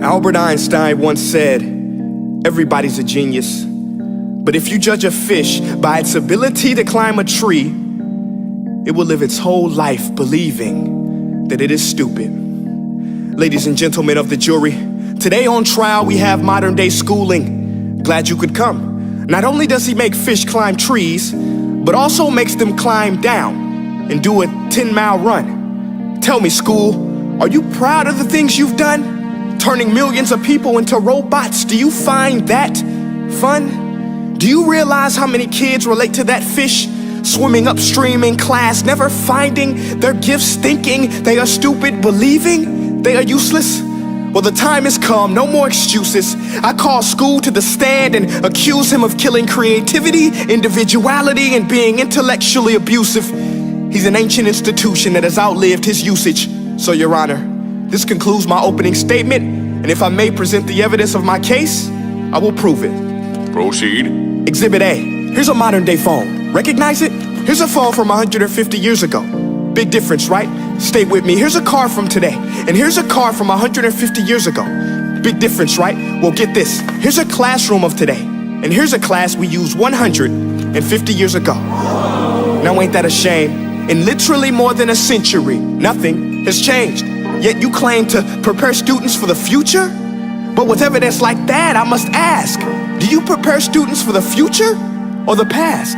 Albert Einstein once said, everybody's a genius, but if you judge a fish by its ability to climb a tree, it will live its whole life believing that it is stupid. Ladies and gentlemen of the jury, today on trial we have modern day schooling. Glad you could come. Not only does he make fish climb trees, but also makes them climb down and do a 10-mile run. Tell me, school, are you proud of the things you've done? Turning millions of people into robots, do you find that fun? Do you realize how many kids relate to that fish swimming upstream in class, never finding their gifts, thinking they are stupid, believing they are useless? Well, the time has come, no more excuses. I call school to the stand and accuse him of killing creativity, individuality, and being intellectually abusive. He's an ancient institution that has outlived his usage. So, Your Honor, this concludes my opening statement, and if I may present the evidence of my case, I will prove it. Proceed. Exhibit A. Here's a modern day phone. Recognize it? Here's a phone from 150 years ago. Big difference, right? Stay with me. Here's a car from today, and here's a car from 150 years ago. Big difference, right? Well, get this. Here's a classroom of today, and here's a class we used 150 years ago. Now, ain't that a shame? In literally more than a century, nothing has changed. Yet you claim to prepare students for the future? But with evidence like that, I must ask, do you prepare students for the future or the past?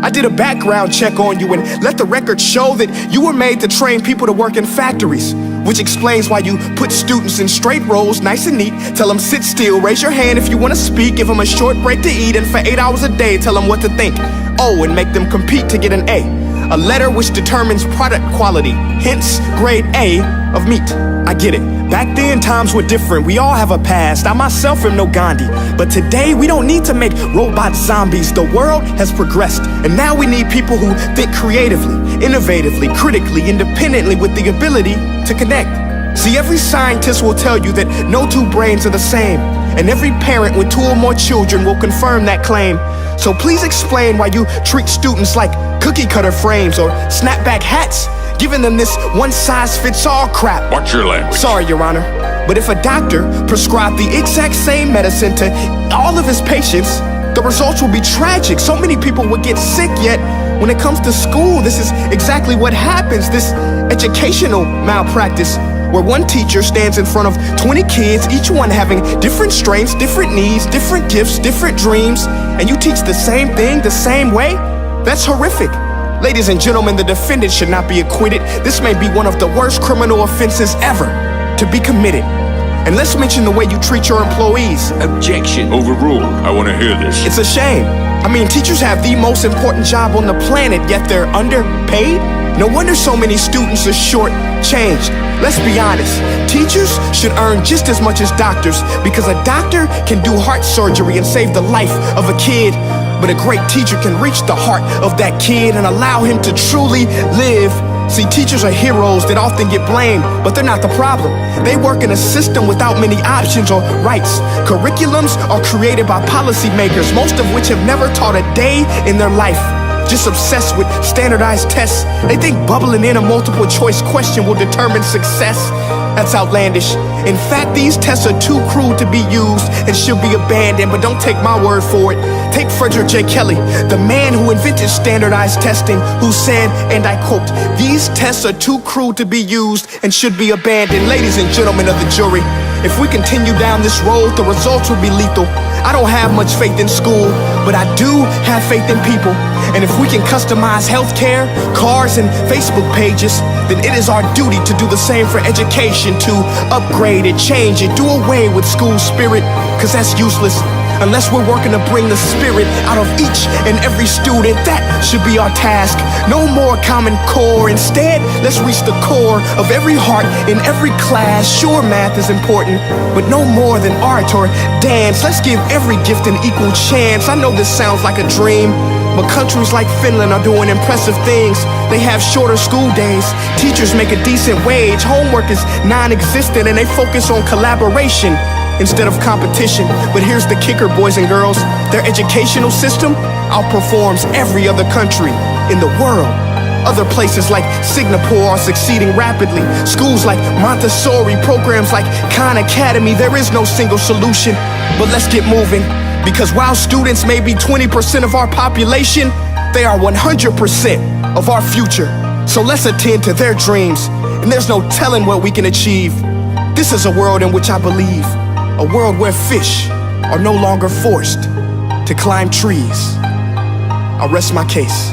I did a background check on you and let the record show that you were made to train people to work in factories, which explains why you put students in straight rows, nice and neat, tell them sit still, raise your hand if you want to speak, give them a short break to eat, and for 8 hours a day, tell them what to think. Oh, and make them compete to get an A letter which determines product quality, hence grade A of meat. I get it. Back then, times were different. We all have a past. I myself am no Gandhi. But today, we don't need to make robot zombies. The world has progressed. And now we need people who think creatively, innovatively, critically, independently, with the ability to connect. See, every scientist will tell you that no two brains are the same. And every parent with 2 or more children will confirm that claim. So please explain why you treat students like cookie cutter frames or snapback hats, giving them this one-size-fits-all crap. Watch your language. Sorry, Your Honor, but if a doctor prescribed the exact same medicine to all of his patients, the results will be tragic. So many people would get sick, yet when it comes to school, this is exactly what happens, this educational malpractice, where one teacher stands in front of 20 kids, each one having different strengths, different needs, different gifts, different dreams, and you teach the same thing the same way? That's horrific. Ladies and gentlemen, the defendant should not be acquitted. This may be one of the worst criminal offenses ever to be committed. And let's mention the way you treat your employees. Objection. Overruled. I want to hear this. It's a shame. I mean, teachers have the most important job on the planet, yet they're underpaid? No wonder so many students are short-changed. Let's be honest, teachers should earn just as much as doctors, because a doctor can do heart surgery and save the life of a kid, but a great teacher can reach the heart of that kid and allow him to truly live. See, teachers are heroes that often get blamed, but they're not the problem. They work in a system without many options or rights. Curriculums are created by policymakers, most of which have never taught a day in their life. Just obsessed with standardized tests. They think bubbling in a multiple choice question will determine success. That's outlandish. In fact, these tests are too crude to be used and should be abandoned, but don't take my word for it. Take Frederick J. Kelly, the man who invented standardized testing, who said, and I quote, "These tests are too crude to be used and should be abandoned." Ladies and gentlemen of the jury, if we continue down this road, the results will be lethal. I don't have much faith in school, but I do have faith in people. And if we can customize healthcare, cars, and Facebook pages, then it is our duty to do the same for education, to upgrade it, change it, do away with school spirit, because that's useless. Unless we're working to bring the spirit out of each and every student, that should be our task. No more Common Core. Instead, let's reach the core of every heart in every class. Sure, math is important, but no more than art or dance. Let's give every gift an equal chance. I know this sounds like a dream, but countries like Finland are doing impressive things. They have shorter school days, teachers make a decent wage, homework is non-existent, and they focus on collaboration instead of competition. But here's the kicker, boys and girls. Their educational system outperforms every other country in the world. Other places like Singapore are succeeding rapidly. Schools like Montessori, programs like Khan Academy. There is no single solution, but let's get moving. Because while students may be 20% of our population, they are 100% of our future. So let's attend to their dreams, and there's no telling what we can achieve. This is a world in which I believe, a world where fish are no longer forced to climb trees. I'll rest my case.